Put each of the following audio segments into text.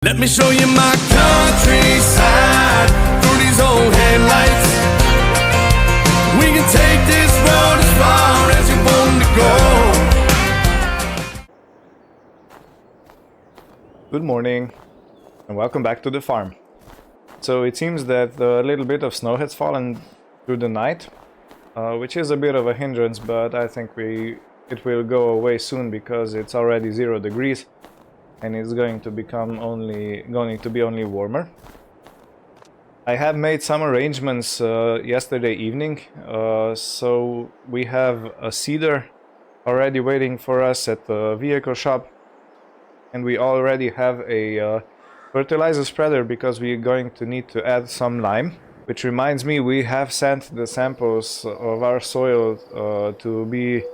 Let me show you my countryside through these old headlights. We can take this road as far as you want to go. Good morning and welcome back to the farm. So it seems that a little bit of snow has fallen through the night, which is a bit of a hindrance, but I think it will go away soon because it's already 0 degrees. And it's going to be only warmer. I have made some arrangements yesterday evening, so we have a seeder already waiting for us at the vehicle shop, and we already have a fertilizer spreader because we're going to need to add some lime. Which reminds me, we have sent the samples of our soil to be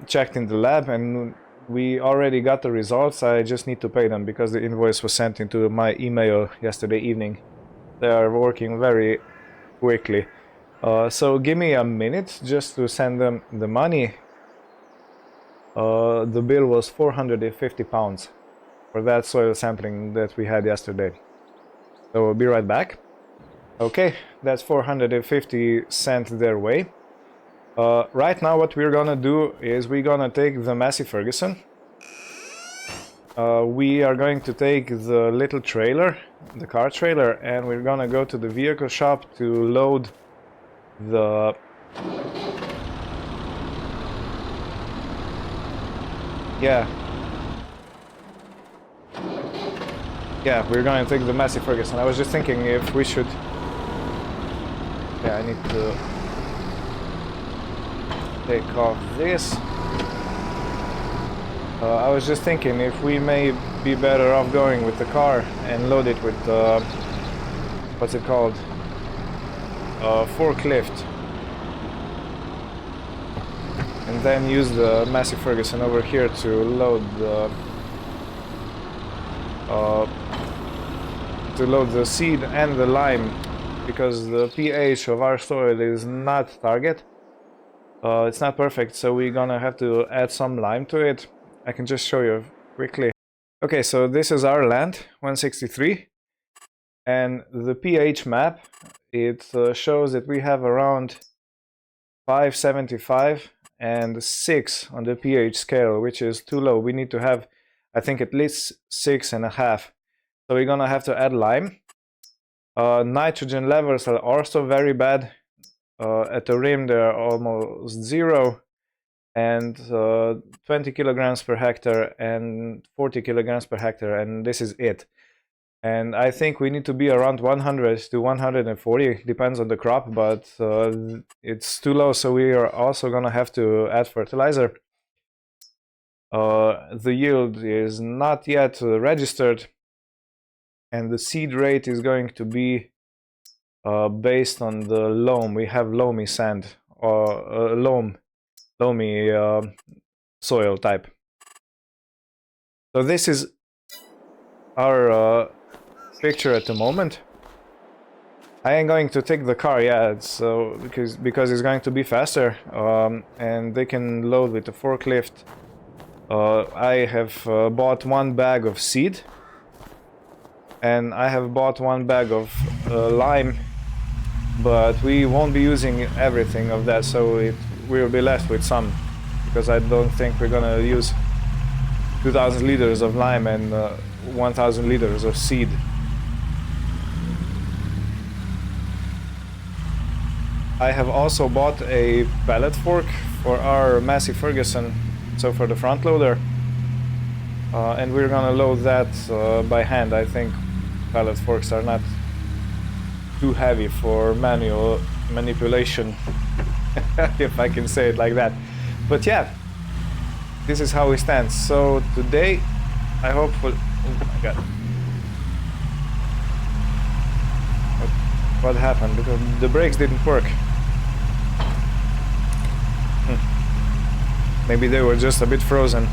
checked in the lab, and we already got the results. I just need to pay them because the invoice was sent into my email yesterday evening. They are working very quickly. So give me a minute just to send them the money. The bill was £450 for that soil sampling that we had yesterday. So we'll be right back. Okay, that's 450 sent their way. Right now what we're gonna do is we're gonna take the Massey Ferguson. We are going to take the little trailer, the car trailer, and we're gonna go to the vehicle shop to load the we're gonna take the Massey Ferguson. I was just thinking if we should I need to take off this. I was just thinking if we may be better off going with the car and load it with what's it called? Forklift. And then use the Massey Ferguson over here to load the seed and the lime, because the pH of our soil is not target. It's not perfect, so we're gonna have to add some lime to it. I can just show you quickly. Okay, so this is our land, 163, and the pH map, it shows that we have around 575 and 6 on the pH scale, which is too low. We need to have, I think, at least 6.5. So we're gonna have to add lime. Nitrogen levels are also very bad. At the rim they are almost 0, and 20 kilograms per hectare and 40 kilograms per hectare, and this is it. And I think we need to be around 100 to 140, depends on the crop, but it's too low, so we are also gonna have to add fertilizer. The yield is not yet registered, and the seed rate is going to be based on the loam. We have loamy sand or loamy soil type. So this is our picture at the moment. I am going to take the car, so because it's going to be faster, and they can load with the forklift. I have bought 1 bag of seed, and I have bought 1 bag of lime, but we won't be using everything of that, so we'll be left with some, because I don't think we're gonna use 2,000 liters of lime and 1,000 liters of seed. I have also bought a pallet fork for our Massey Ferguson, so for the front loader, and we're gonna load that by hand. I think pallet forks are not too heavy for manual manipulation, if I can say it like that. But yeah, this is how we stand. So today I hope oh my god, what happened? Because the brakes didn't work. Maybe they were just a bit frozen,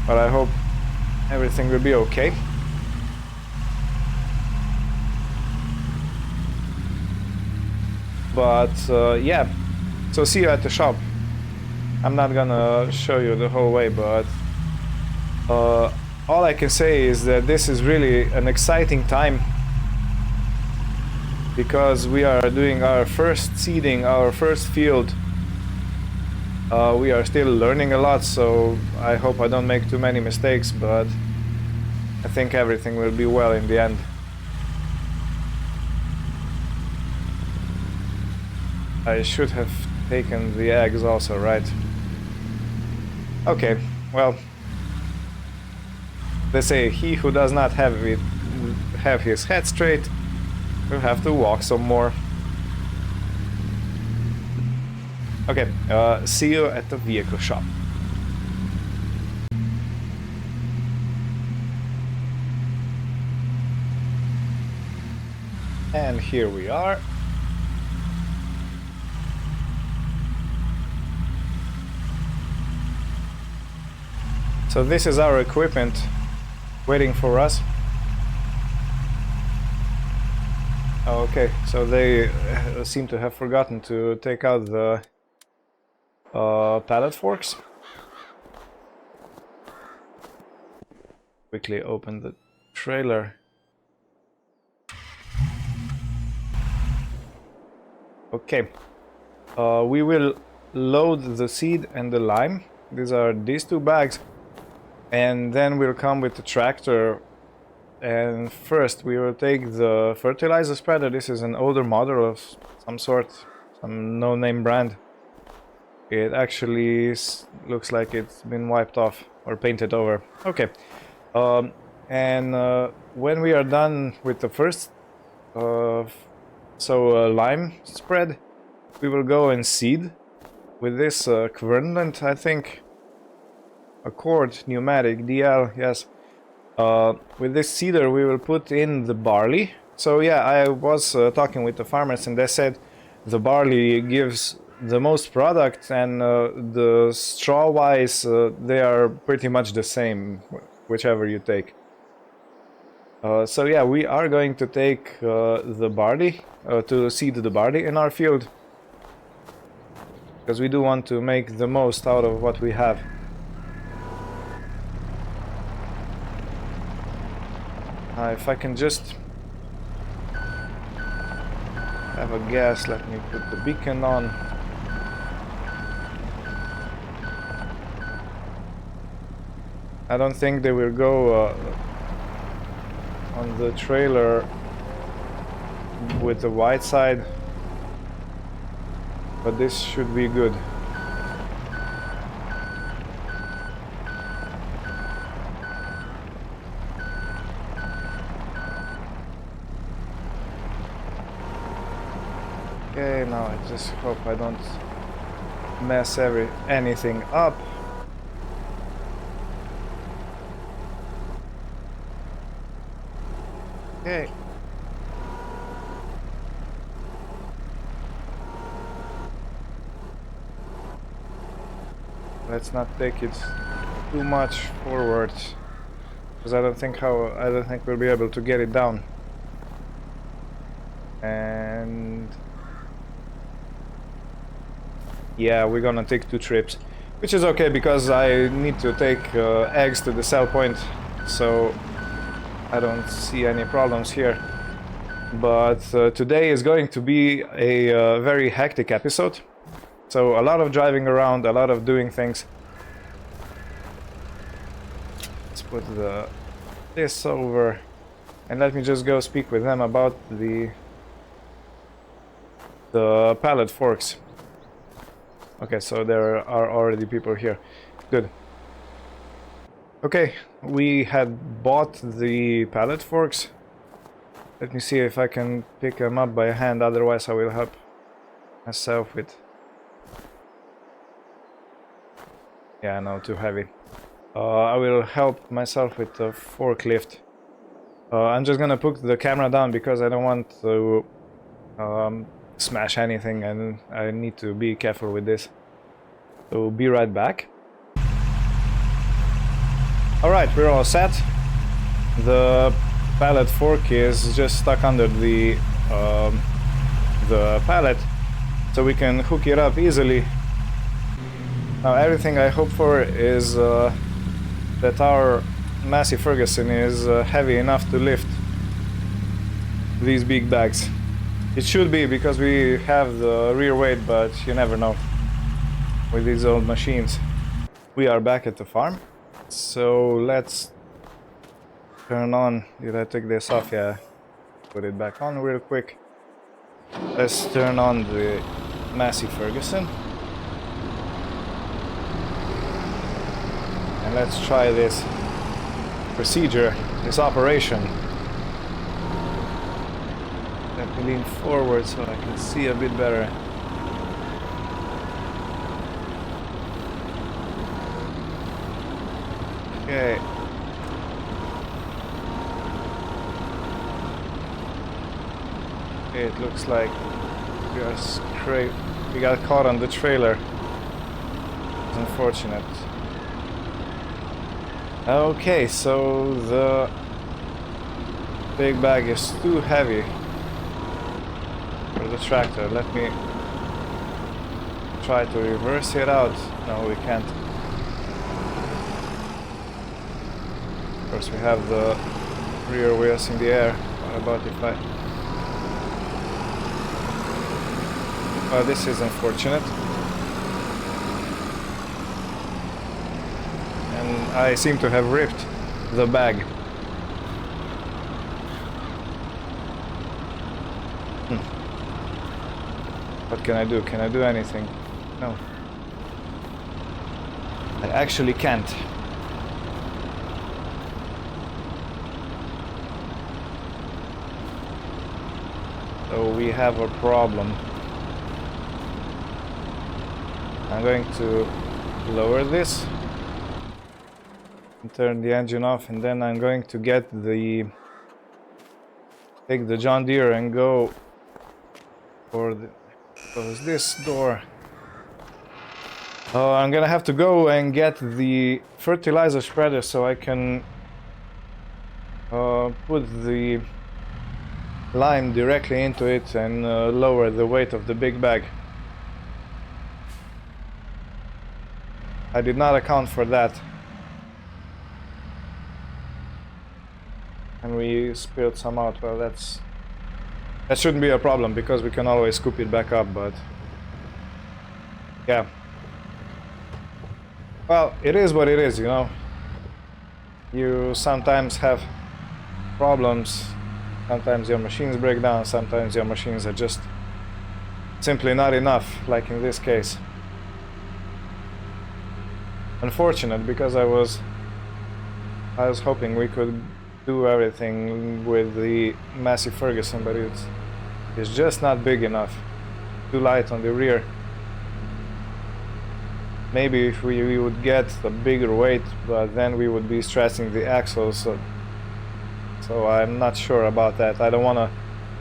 but I hope everything will be okay. But yeah, so see you at the shop. I'm not gonna show you the whole way, but all I can say is that this is really an exciting time, because we are doing our first seeding, our first field. We are still learning a lot, so I hope I don't make too many mistakes, but I think everything will be well in the end. I should have taken the eggs also, right? Okay, well, they say he who does not have his head straight will have to walk some more. Okay, see you at the vehicle shop. And here we are. So this is our equipment waiting for us. Oh, okay, so they seem to have forgotten to take out the pallet forks. Quickly open the trailer. Okay, we will load the seed and the lime. These are these two bags, and then we'll come with the tractor. And first we will take the fertilizer spreader. This is an older model of some sort, some no-name brand. It actually looks like it's been wiped off or painted over. Okay, when we are done with the first lime spread, we will go and seed with this Quernland, I think, Accord pneumatic DL, yes. With this seeder we will put in the barley. So yeah, I was talking with the farmers, and they said the barley gives the most product, and the straw wise they are pretty much the same, whichever you take. So yeah, we are going to take the barley, to seed the barley in our field, because we do want to make the most out of what we have. If I can just have a gas, let me put the beacon on. I don't think they will go on the trailer with the white side, but this should be good. Okay, now I just hope I don't mess anything up. Okay. Let's not take it too much forward, because I don't think we'll be able to get it down. And yeah, we're gonna take 2 trips, which is okay because I need to take eggs to the sell point, so I don't see any problems here. But today is going to be a very hectic episode, so a lot of driving around, a lot of doing things. Let's put this over, and let me just go speak with them about the pallet forks. Okay, so there are already people here. Good. Okay, we had bought the pallet forks. Let me see if I can pick them up by hand, otherwise I will help myself with... Yeah, no, too heavy. I will help myself with the forklift. I'm just gonna put the camera down because I don't want to smash anything, and I need to be careful with this. So be right back. Alright, we're all set. The pallet fork is just stuck under the pallet, so we can hook it up easily. Now everything I hope for is that our Massey Ferguson is heavy enough to lift these big bags. It should be, because we have the rear weight, but you never know with these old machines. We are back at the farm, so let's turn on. Did I take this off? Yeah, put it back on real quick. Let's turn on the Massey Ferguson and let's try this procedure, this operation. Let me lean forward so I can see a bit better. Okay. It looks like we got caught on the trailer. It's unfortunate. Okay, so the big bag is too heavy for the tractor. Let me try to reverse it out. No, we can't. Of course, we have the rear wheels in the air. What about if I... Oh, this is unfortunate. And I seem to have ripped the bag. What can I do? Can I do anything? No. I actually can't. So we have a problem. I'm going to lower this and turn the engine off, and then I'm going to take the John Deere and go for close this door. I'm gonna have to go and get the fertilizer spreader so I can put the lime directly into it and lower the weight of the big bag. I did not account for that. And we spilled some out. Well, that shouldn't be a problem because we can always scoop it back up, but yeah. Well, it is what it is, you know. You sometimes have problems. Sometimes your machines break down, sometimes your machines are just simply not enough, like in this case. Unfortunate, because I was hoping we could do everything with the Massey Ferguson, but it's just not big enough. Too light on the rear. Maybe if we would get a bigger weight, but then we would be stressing the axles, so I'm not sure about that. I don't want to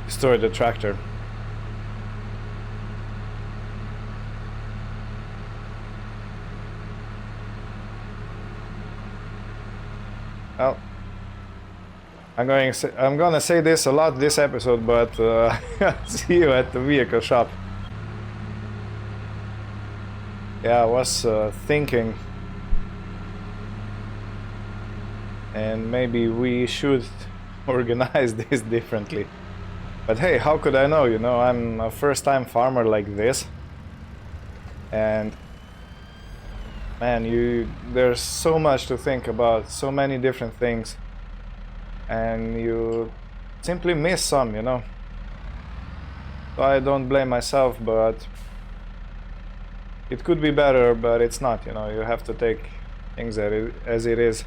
destroy the tractor. Well, I'm gonna say this a lot this episode, but see you at the vehicle shop. Yeah, I was thinking, and maybe we should organize this differently. But hey, how could I know? You know, I'm a first-time farmer like this, and man, there's so much to think about, so many different things, and you simply miss some, you know. So I don't blame myself, but it could be better, but it's not, you know. You have to take things as it is.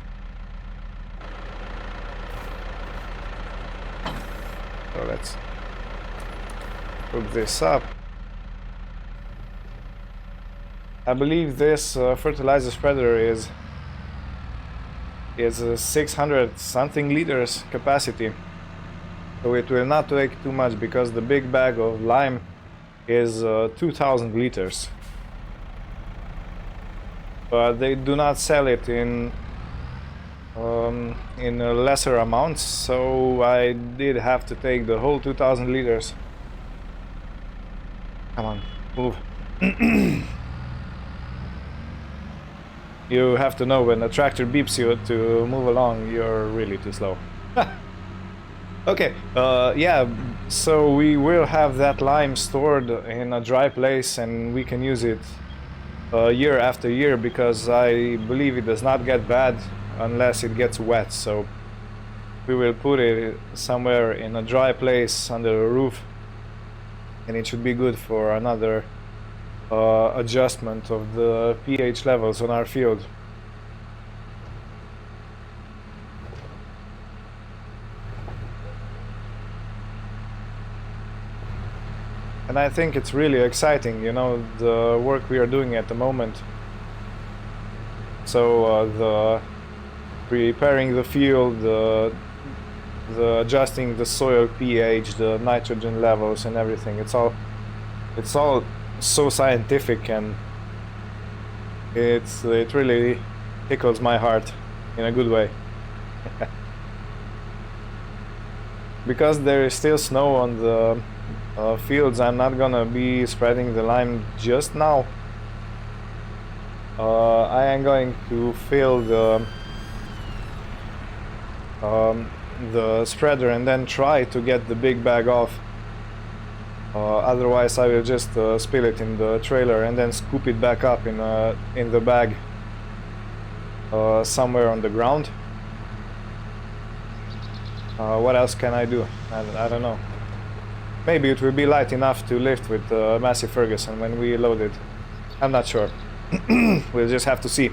So let's hook this up. I believe this fertilizer spreader is 600 something liters capacity, so it will not take too much because the big bag of lime is 2000 liters. But they do not sell it in lesser amounts, so I did have to take the whole 2000 liters. Come on, move. You have to know when a tractor beeps you to move along, you're really too slow. Okay, yeah, so we will have that lime stored in a dry place and we can use it year after year, because I believe it does not get bad unless it gets wet. So we will put it somewhere in a dry place under a roof, and it should be good for another adjustment of the pH levels on our field. And I think it's really exciting, you know, the work we are doing at the moment. So the preparing the field, the adjusting the soil pH, the nitrogen levels and everything, it's all so scientific, and it really tickles my heart in a good way. Because there is still snow on the fields, I'm not gonna be spreading the lime just now. I am going to fill the spreader and then try to get the big bag off. Otherwise I will just spill it in the trailer and then scoop it back up in the bag somewhere on the ground. What else can I do? I don't know. Maybe it will be light enough to lift with Massey Ferguson when we load it. I'm not sure. We'll just have to see.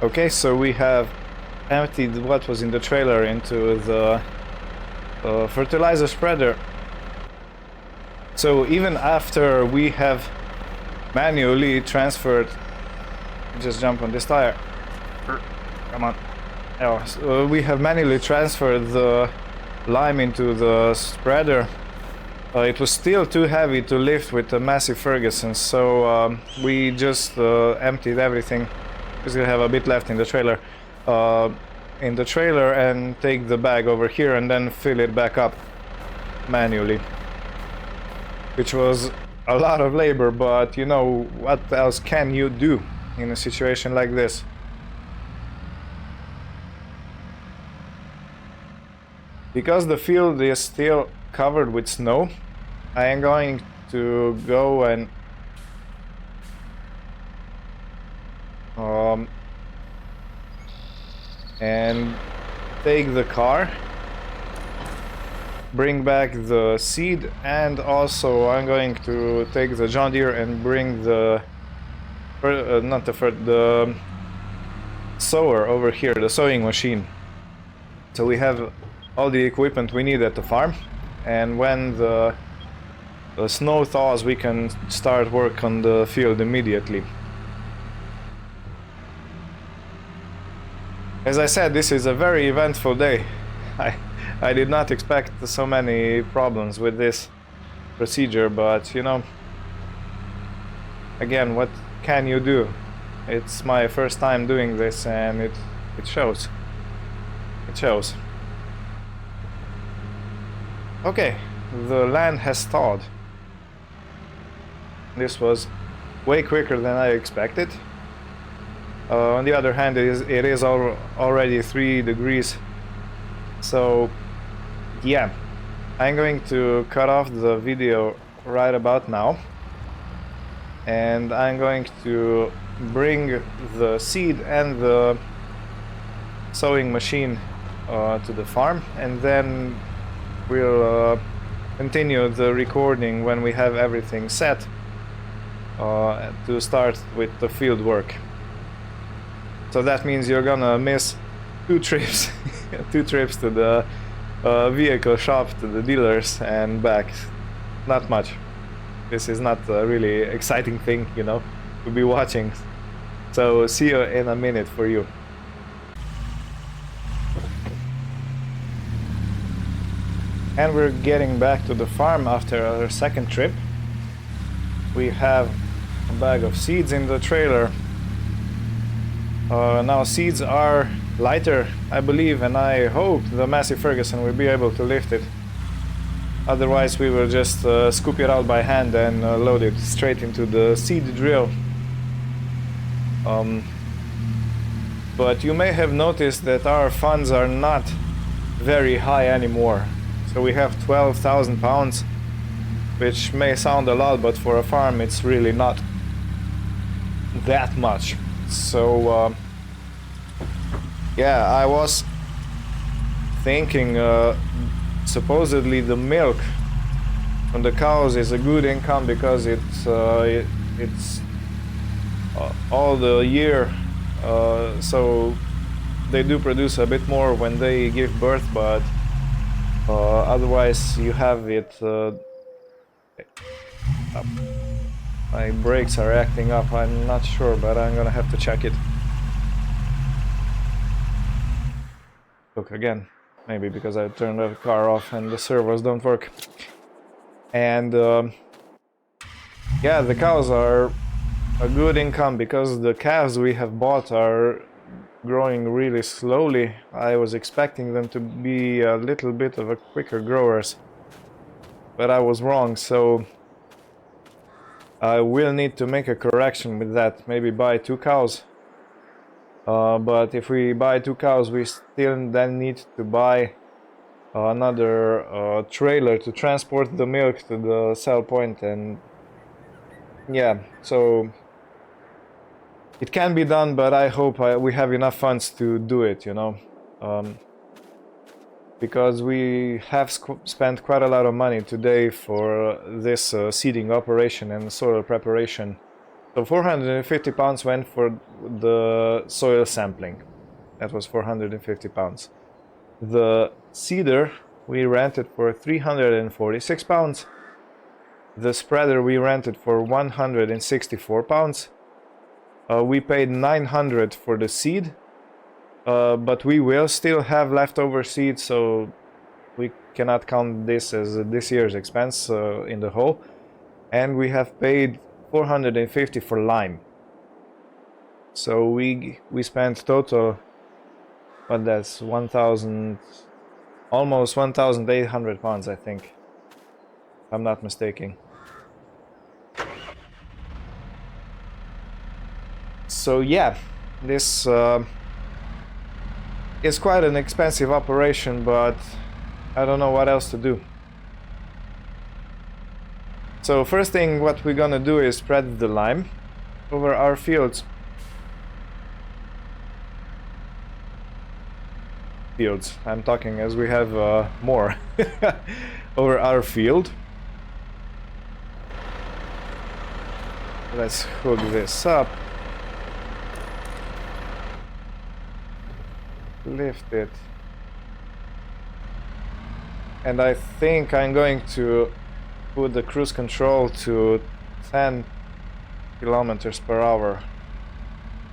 Okay, so we have emptied what was in the trailer into the fertilizer spreader. So even after we have manually transferred... Just jump on this tire. Come on. Oh, so we have manually transferred the lime into the spreader. It was still too heavy to lift with the Massey Ferguson, so we just emptied everything. We still have a bit left in the trailer. And take the bag over here and then fill it back up manually. Which was a lot of labor, but you know, what else can you do in a situation like this? Because the field is still covered with snow, I am going to go and take the car, bring back the seed, and also I'm going to take the John Deere and bring the the sower over here, the sowing machine. So we have all the equipment we need at the farm, and when the snow thaws we can start work on the field immediately. As I said, this is a very eventful day. I did not expect so many problems with this procedure, but you know, again, what can you do? It's my first time doing this, and it shows. It shows. Okay, the land has thawed. This was way quicker than I expected. On the other hand, it is already 3 degrees. So, yeah, I'm going to cut off the video right about now. And I'm going to bring the seed and the sowing machine to the farm, and then we'll continue the recording when we have everything set to start with the field work. So that means you're gonna miss 2 trips, 2 trips to the vehicle shop, to the dealers and back. Not much. This is not a really exciting thing, you know, to be watching. So see you in a minute for you. And we're getting back to the farm after our second trip. We have a bag of seeds in the trailer. Now seeds are lighter, I believe, and I hope the Massey Ferguson will be able to lift it. Otherwise we will just scoop it out by hand and load it straight into the seed drill. But you may have noticed that our funds are not very high anymore. So we have 12,000 pounds, which may sound a lot, but for a farm it's really not that much. So yeah, I was thinking supposedly the milk from the cows is a good income because it's all the year, so they do produce a bit more when they give birth, but otherwise you have it. My brakes are acting up, I'm not sure, but I'm gonna have to check it. Look again, maybe because I turned the car off and the servos don't work. And yeah, the cows are a good income because the calves we have bought are growing really slowly. I was expecting them to be a little bit of a quicker growers, but I was wrong, so I will need to make a correction with that, maybe buy 2 cows. But if we buy 2 cows, we still then need to buy another trailer to transport the milk to the sell point, and yeah, so it can be done, but I hope we have enough funds to do it, you know, because we have spent quite a lot of money today for this seeding operation and soil preparation. So 450 pounds went for the soil sampling. That was 450 pounds. The seeder we rented for 346 pounds. The spreader we rented for 164 pounds. We paid 900 for the seed, but we will still have leftover seed, so we cannot count this as this year's expense in the whole. And we have paid 450 for lime. So we spent total, but that's 1,000, almost 1,800 pounds, I think, if I'm not mistaken. So yeah, this is quite an expensive operation, but I don't know what else to do. So first thing what we're gonna do is spread the lime over our fields. I'm talking as we have more over our field. Let's hook this up. Lift it. And I think I'm going to put the cruise control to 10 kilometers per hour.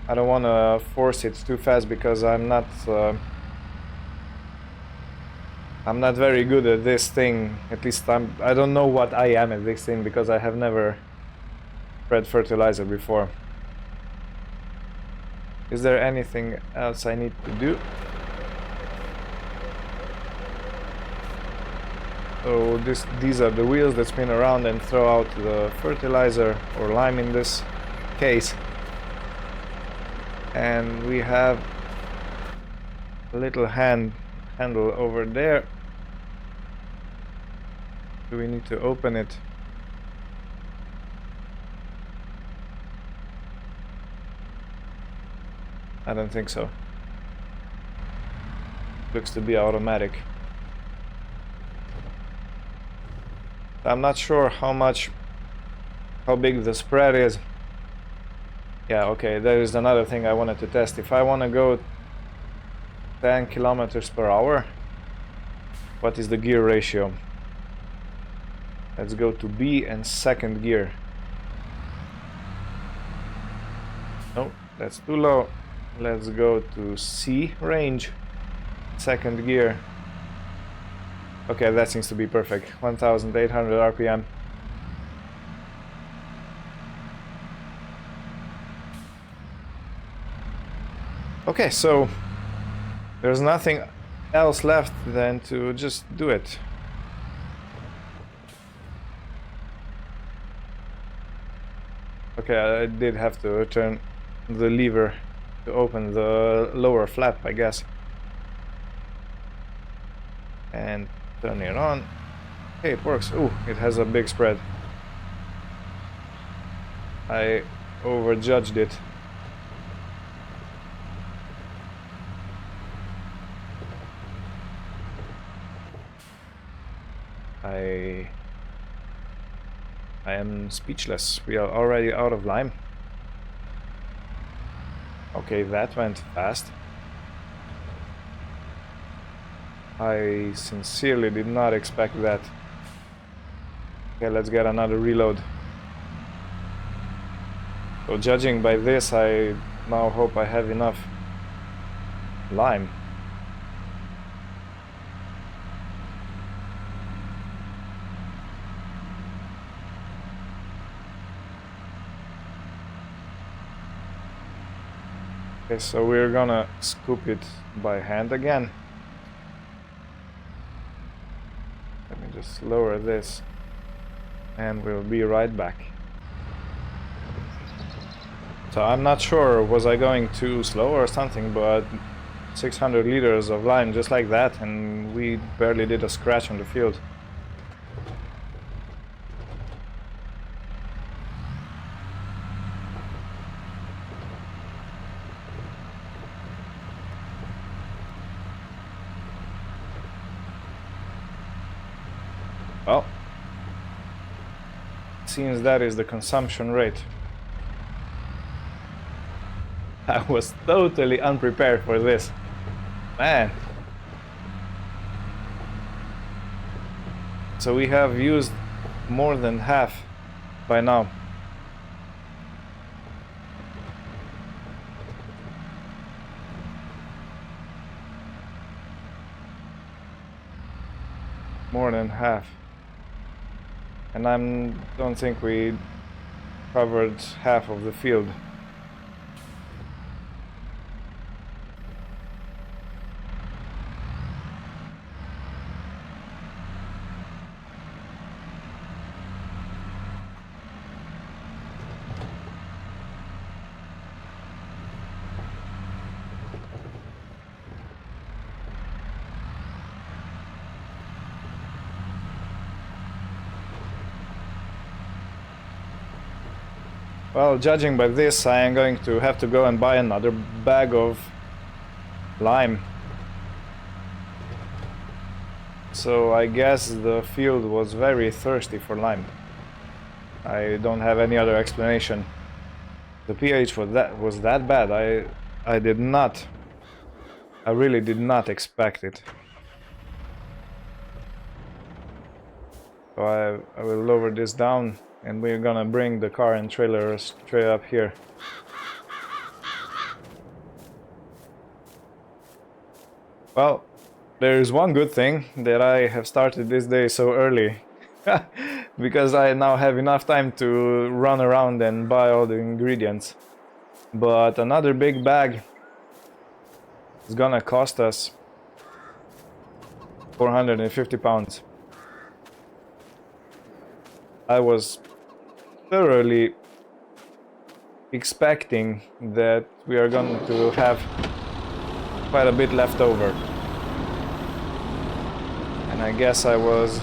I don't want to force it too fast because I'm not very good at this thing. At least I don't know what I am at this thing because I have never spread fertilizer before. Is there anything else I need to do? So these are the wheels that spin around and throw out the fertilizer, or lime in this case. And we have a little handle over there. Do we need to open it? I don't think so. Looks to be automatic. I'm not sure how big the spread is. Yeah, okay, there is another thing I wanted to test. If I want to go 10 kilometers per hour, what is the gear ratio? Let's go to B and second gear. No, that's too low. Let's go to C range, second gear. Okay, that seems to be perfect. 1,800 RPM. Okay, so there's nothing else left than to just do it. Okay, I did have to turn the lever to open the lower flap, I guess. And turn it on. Okay, it works. Ooh, it has a big spread. I overjudged it. I am speechless. We are already out of lime. Okay, that went fast. I sincerely did not expect that. Okay, let's get another reload. So judging by this, I now hope I have enough lime. Okay, so we're gonna scoop it by hand again. Let me just lower this and we'll be right back. So I'm not sure, was I going too slow or something, but 600 liters of lime just like that, and we barely did a scratch on the field. Well, seems that is the consumption rate. I was totally unprepared for this. Man. So we have used more than half by now. More than half. And I don't think we covered half of the field. Well, judging by this, I am going to have to go and buy another bag of lime. So I guess the field was very thirsty for lime. I don't have any other explanation. The pH was that bad. I really did not expect it. So I will lower this down. And we're gonna bring the car and trailer straight up here. Well, there's one good thing that I have started this day so early. Because I now have enough time to run around and buy all the ingredients. But another big bag is gonna cost us 450 pounds. I was thoroughly expecting that we are going to have quite a bit left over. And I guess I was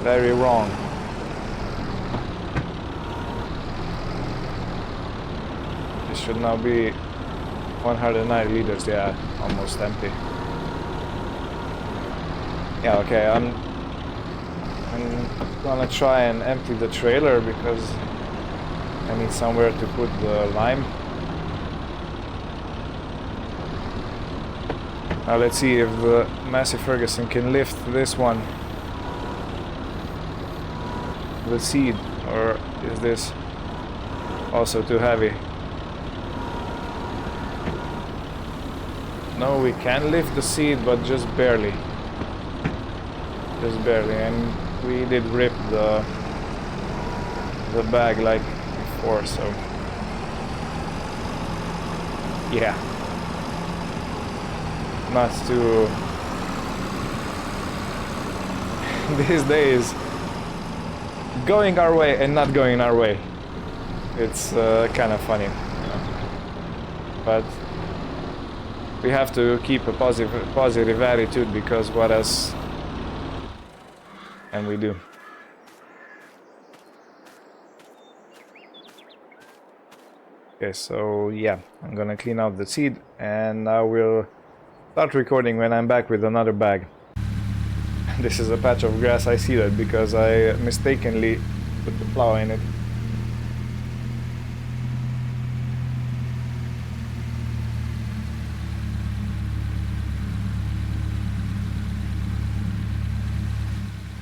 very wrong. This should now be 109 liters, yeah, almost empty. Yeah, okay, I'm gonna try and empty the trailer because I need somewhere to put the lime. Now let's see if the Massey Ferguson can lift this one, the seed, or is this also too heavy? No, we can lift the seed, but just barely. Just barely, and we did rip the bag like before, so yeah, not too these days going our way and not going our way. It's kind of funny. but we have to keep a positive attitude, because what else can we do? Okay, so yeah, I'm gonna clean out the seed and I will start recording when I'm back with another bag. This is a patch of grass, I see that because I mistakenly put the plow in it.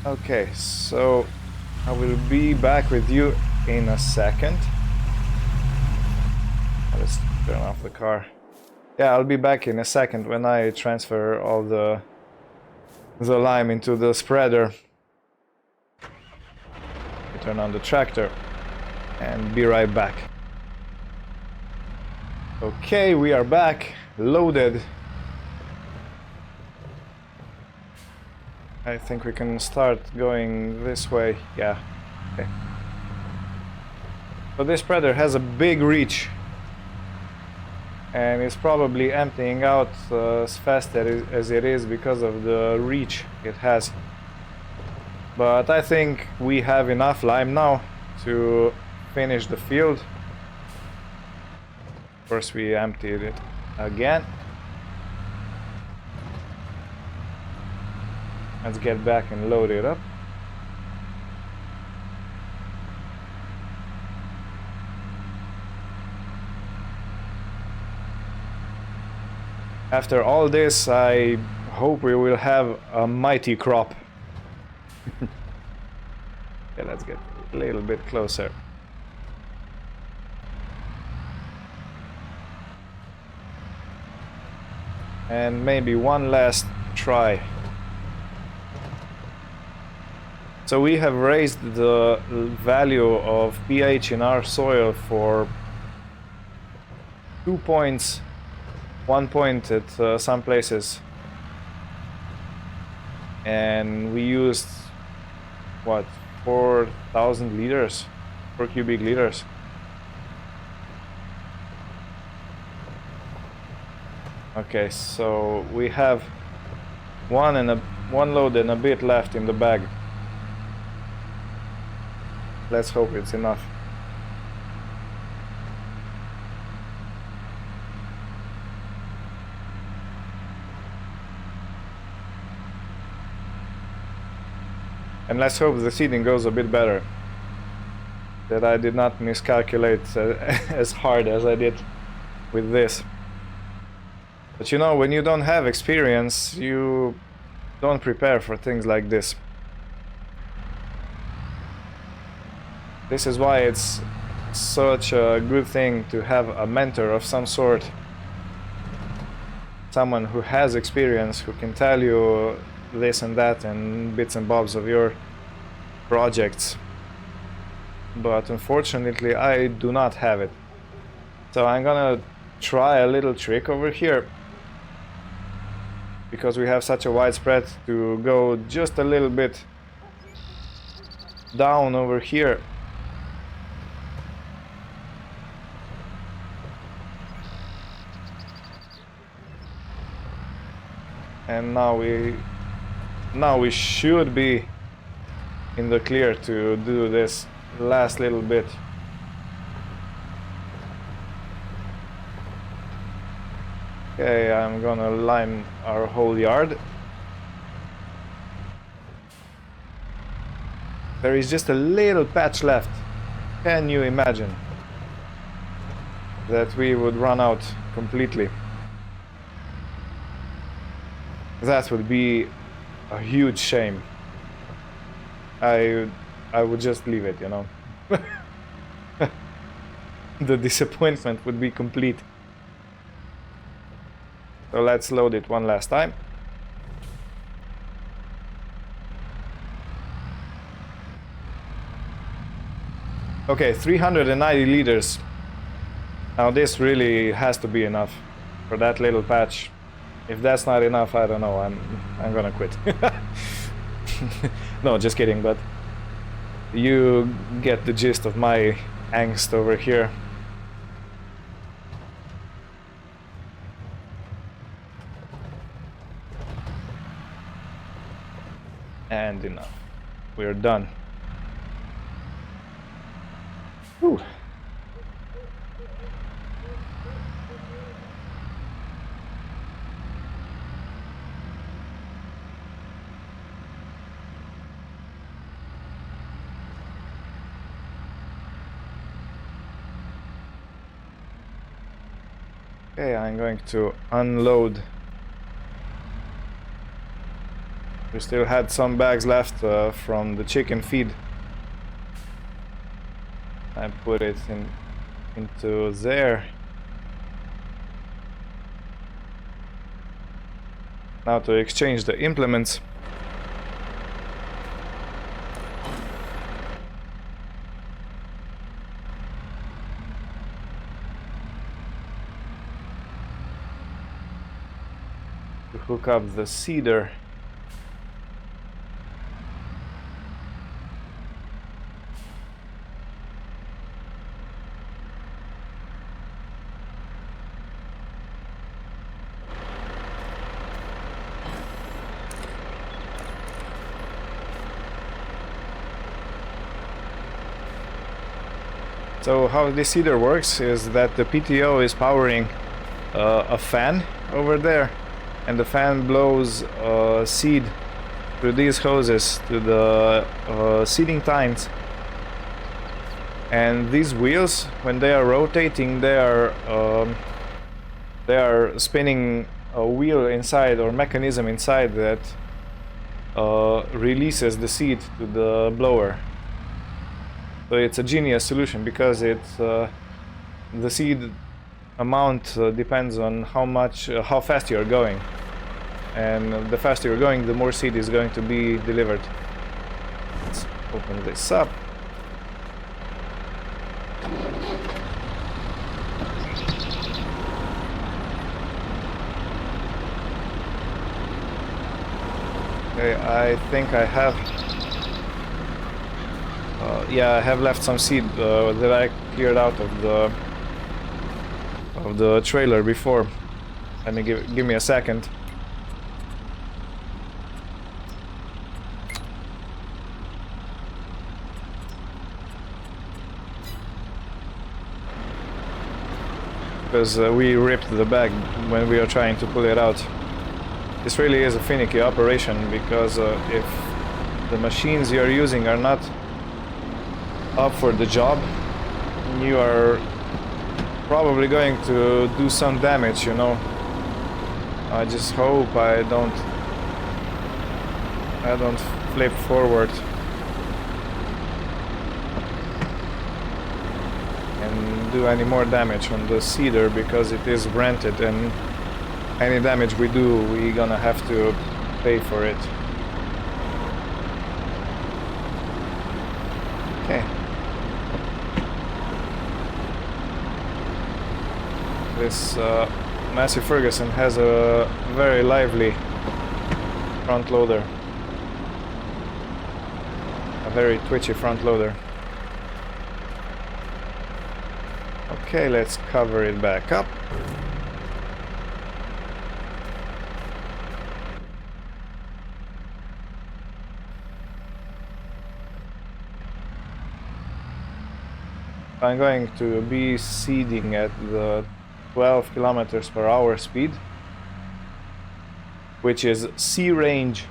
Okay, so I will be back with you in a second. Let's turn off the car. Yeah, I'll be back in a second when I transfer all the lime into the spreader. Turn on the tractor and be right back. Okay, we are back, loaded. I think we can start going this way. Yeah. Okay. So this spreader has a big reach, and it's probably emptying out as fast as it is because of the reach it has. But I think we have enough lime now to finish the field. First we emptied it again. Let's get back and load it up. After all this, I hope we will have a mighty crop. Yeah, let's get a little bit closer. And maybe one last try. So we have raised the value of pH in our soil for 2 points, 1 point at some places, and we used what, 4,000 liters, 4 cubic liters. Okay, so we have one load and a bit left in the bag. Let's hope it's enough. And let's hope the seeding goes a bit better. That I did not miscalculate as hard as I did with this. But you know, when you don't have experience, you don't prepare for things like this. This is why it's such a good thing to have a mentor of some sort. Someone who has experience, who can tell you this and that and bits and bobs of your projects. But unfortunately I do not have it. So I'm gonna try a little trick over here, because we have such a wide spread, to go just a little bit down over here. And now we should be in the clear to do this last little bit. Okay, I'm gonna lime our whole yard. There is just a little patch left. Can you imagine that we would run out completely? That would be a huge shame. I would just leave it, you know. The disappointment would be complete. So let's load it one last time. Okay, 390 liters. Now this really has to be enough for that little patch. If that's not enough, I don't know, I'm gonna quit. No, just kidding, but you get the gist of my angst over here. And enough. We're done. Whew. Okay, I'm going to unload. We still had some bags left from the chicken feed. I put it into there. Now to exchange the implements. To hook up the seeder. So how this seeder works is that the PTO is powering a fan over there, and the fan blows seed through these hoses to the seeding tines. And these wheels, when they are rotating, they are spinning a wheel inside or mechanism inside that releases the seed to the blower. So it's a genius solution because it's the seed amount depends on how fast you're going, and the faster you're going, the more seed is going to be delivered. Let's open this up. Okay, I think I have. Yeah, I have left some seed that I cleared out of the trailer before. Let me give me a second. Because we ripped the bag when we are trying to pull it out. This really is a finicky operation because if the machines you're using are not up for the job, you are probably going to do some damage, you know. I just hope I don't flip forward and do any more damage on the seeder, because it is rented, and any damage we do, we're gonna have to pay for it. Okay. This Massey Ferguson has a very lively front loader. A very twitchy front loader. Okay, let's cover it back up. I'm going to be seeding at the 12 kilometers per hour speed, which is C range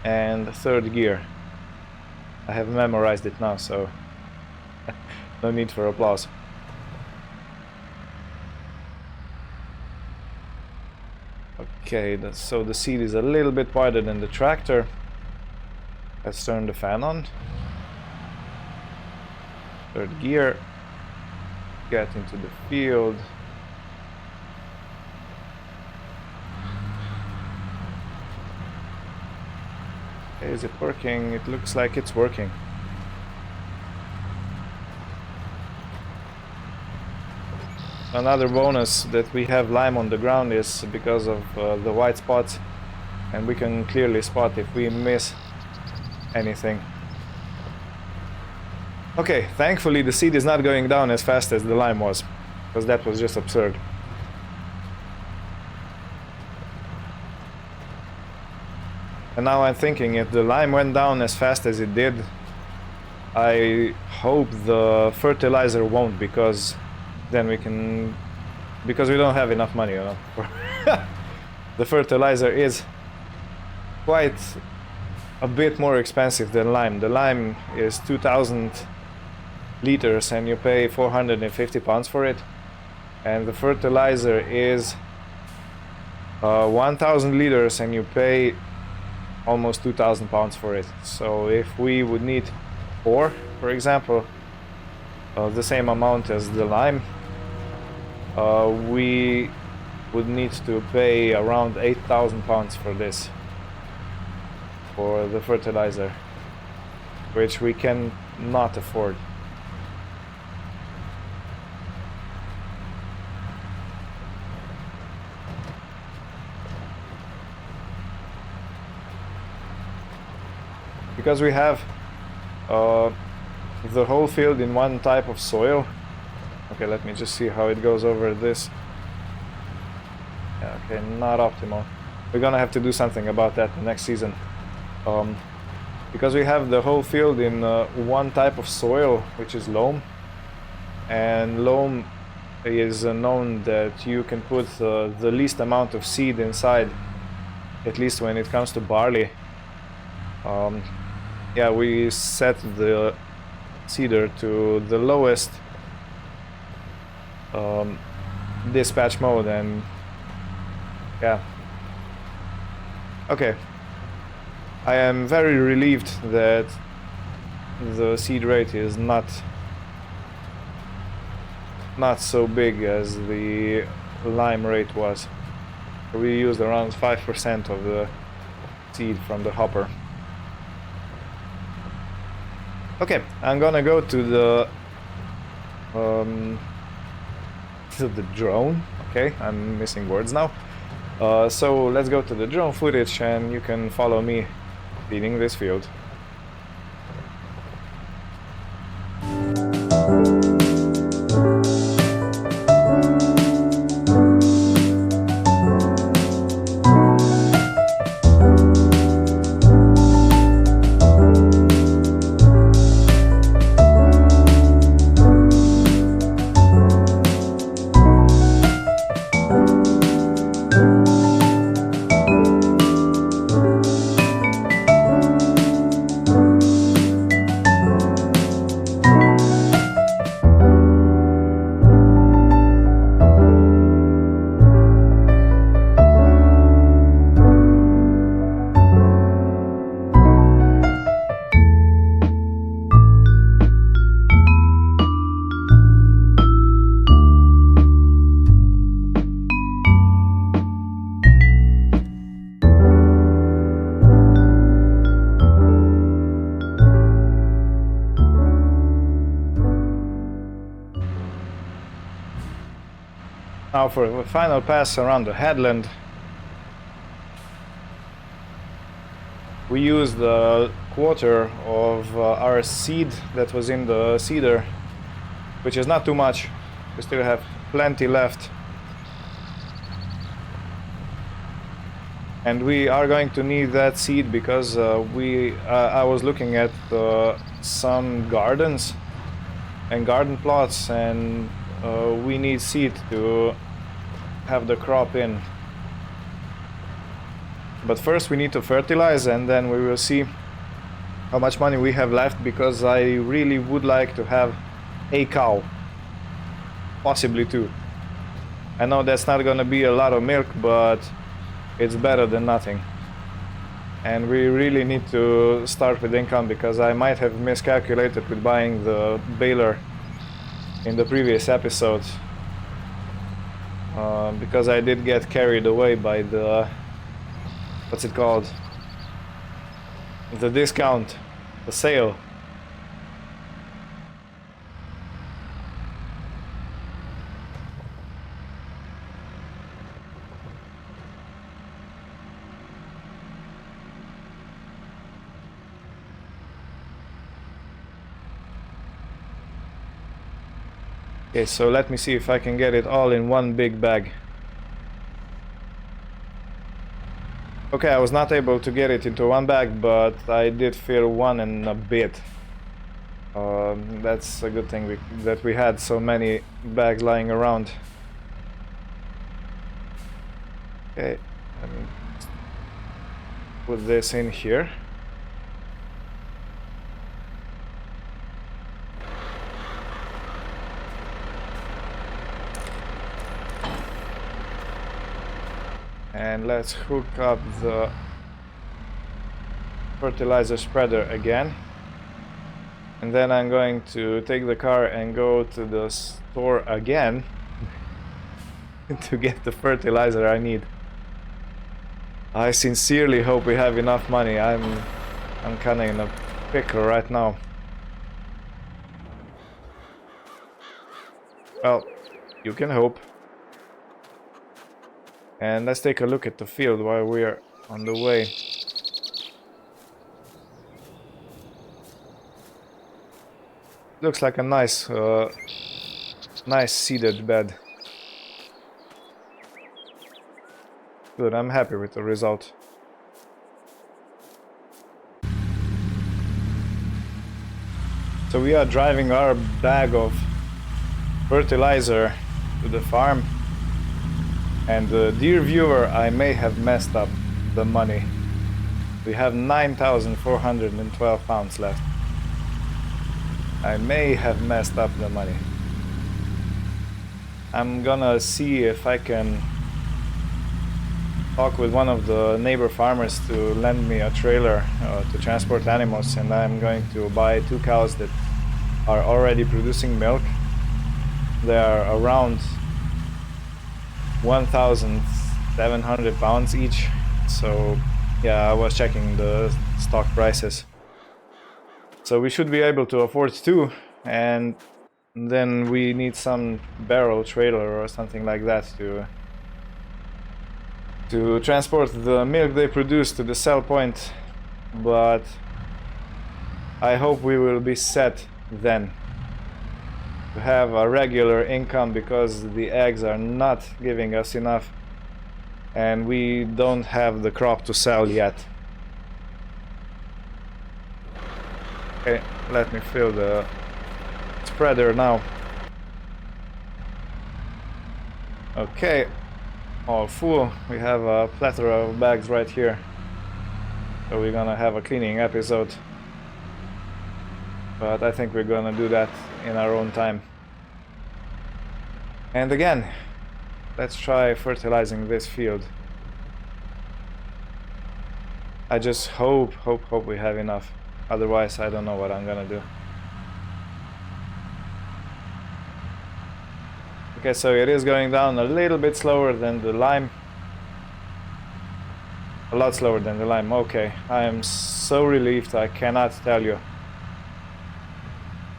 and third gear. I have memorized it now, so no need for applause. Okay, so the seat is a little bit wider than the tractor. Let's turn the fan on. Third gear. Get into the field. Is it working? It looks like it's working. Another bonus that we have lime on the ground is because of the white spots, and we can clearly spot if we miss anything. Okay, thankfully the seed is not going down as fast as the lime was, because that was just absurd. And now I'm thinking, if the lime went down as fast as it did, I hope the fertilizer won't, because then we can... because we don't have enough money, you know. The fertilizer is quite a bit more expensive than lime. The lime is 2,000 liters and you pay 450 pounds for it. And the fertilizer is 1,000 liters and you pay almost 2,000 pounds for it. So if we would need 4, for example, the same amount as the lime, we would need to pay around 8,000 pounds for this, for the fertilizer, which we can not afford. Because we have the whole field in one type of soil. Okay, let me just see how it goes over this. Yeah, okay, not optimal. We're gonna have to do something about that next season. Because we have the whole field in one type of soil, which is loam. And loam is known that you can put the least amount of seed inside, at least when it comes to barley. Yeah, we set the seeder to the lowest dispatch mode, and yeah. Okay. I am very relieved that the seed rate is not so big as the lime rate was. We used around 5% of the seed from the hopper. Okay, I'm gonna go to the drone. Okay, I'm missing words now. So let's go to the drone footage and you can follow me feeding this field. Now for the final pass around the headland, we used a quarter of our seed that was in the seeder, which is not too much. We still have plenty left. And we are going to need that seed because I was looking at some gardens and garden plots, and we need seed to have the crop in. But first we need to fertilize, and then we will see how much money we have left, because I really would like to have a cow, possibly 2. I know that's not gonna be a lot of milk, but it's better than nothing. And we really need to start with income, because I might have miscalculated with buying the baler in the previous episode, because I did get carried away by the, what's it called, the discount, the sale. Okay, so let me see if I can get it all in one big bag. Okay, I was not able to get it into one bag, but I did fill one and a bit. That's a good thing that we had so many bags lying around. Okay, let me put this in here. And let's hook up the fertilizer spreader again. And then I'm going to take the car and go to the store again to get the fertilizer I need. I sincerely hope we have enough money. I'm kinda in a pickle right now. Well, you can hope. And let's take a look at the field while we are on the way. Looks like a nice seeded bed. Good, I'm happy with the result. So we are driving our bag of fertilizer to the farm. And dear viewer, I may have messed up the money. We have 9,412 pounds left. I may have messed up the money. I'm gonna see if I can talk with one of the neighbor farmers to lend me a trailer to transport animals, and I'm going to buy 2 cows that are already producing milk. They are around 1,700 pounds each, so yeah, I was checking the stock prices. So we should be able to afford 2, and then we need some barrel trailer or something like that to transport the milk they produce to the sell point. But I hope we will be set then to have a regular income, because the eggs are not giving us enough and we don't have the crop to sell yet. Okay, let me fill the spreader now. Okay, all full. We have a plethora of bags right here, so we're gonna have a cleaning episode. But I think we're gonna do that in our own time. And again, let's try fertilizing this field. I just hope we have enough. Otherwise, I don't know what I'm gonna do. Okay, so it is going down a little bit slower than the lime. A lot slower than the lime. Okay, I am so relieved, I cannot tell you.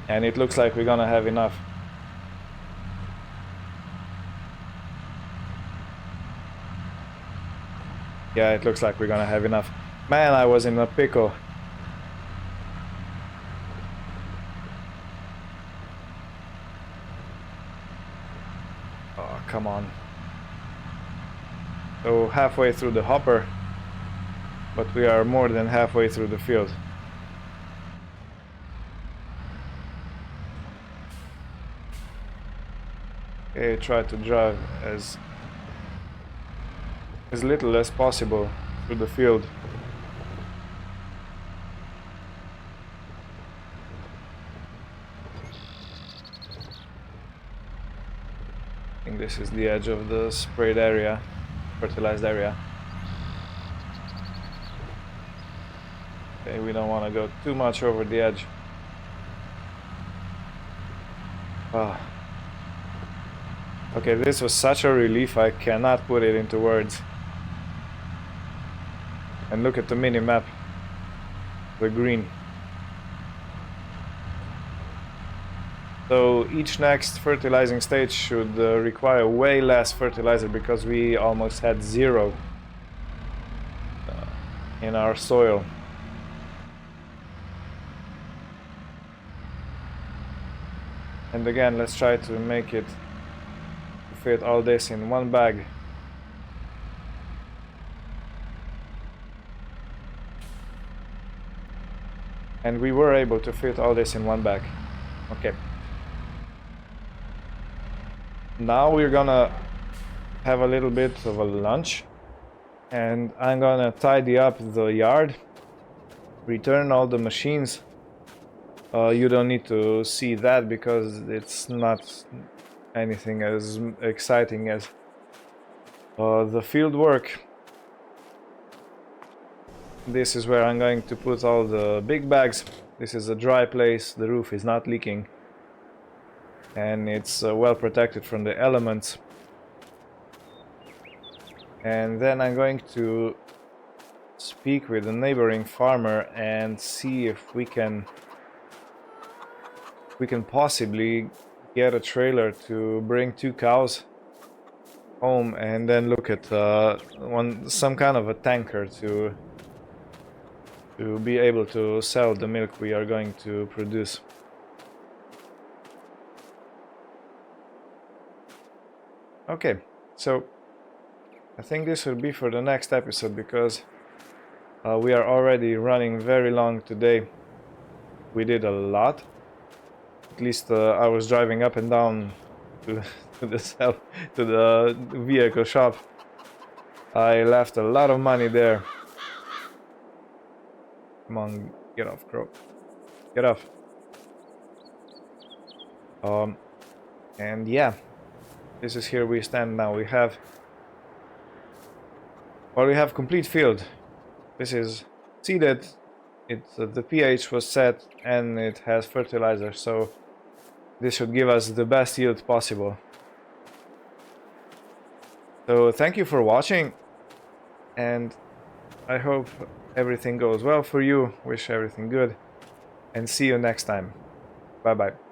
And it looks like we're gonna have enough. Yeah, it looks like we're gonna have enough. Man, I was in a pickle. Oh, come on. So halfway through the hopper, but we are more than halfway through the field. Okay, try to drive as little as possible through the field. I think this is the edge of the sprayed area, fertilized area. Okay, we don't want to go too much over the edge. Okay, this was such a relief, I cannot put it into words. And look at the mini-map, the green. So each next fertilizing stage should require way less fertilizer, because we almost had 0 in our soil. And again, let's try to make it fit all this in one bag. And we were able to fit all this in one bag. Okay. Now we're gonna have a little bit of a lunch. And I'm gonna tidy up the yard. Return all the machines. You don't need to see that because it's not anything as exciting as the field work. This is where I'm going to put all the big bags. This is a dry place, the roof is not leaking, and it's well protected from the elements. And then I'm going to speak with a neighboring farmer and see if we can possibly get a trailer to bring 2 cows home, and then look at some kind of a tanker to be able to sell the milk we are going to produce. Okay, so I think this will be for the next episode because we are already running very long today. We did a lot. At least I was driving up and down to the vehicle shop. I left a lot of money there. Come on, get off, Crow. Get off. And yeah, this is here we stand now. We have complete field. This is seeded. It's the pH was set and it has fertilizer, so this should give us the best yield possible. So thank you for watching, and I hope everything goes well for you. Wish everything good, and see you next time. Bye bye.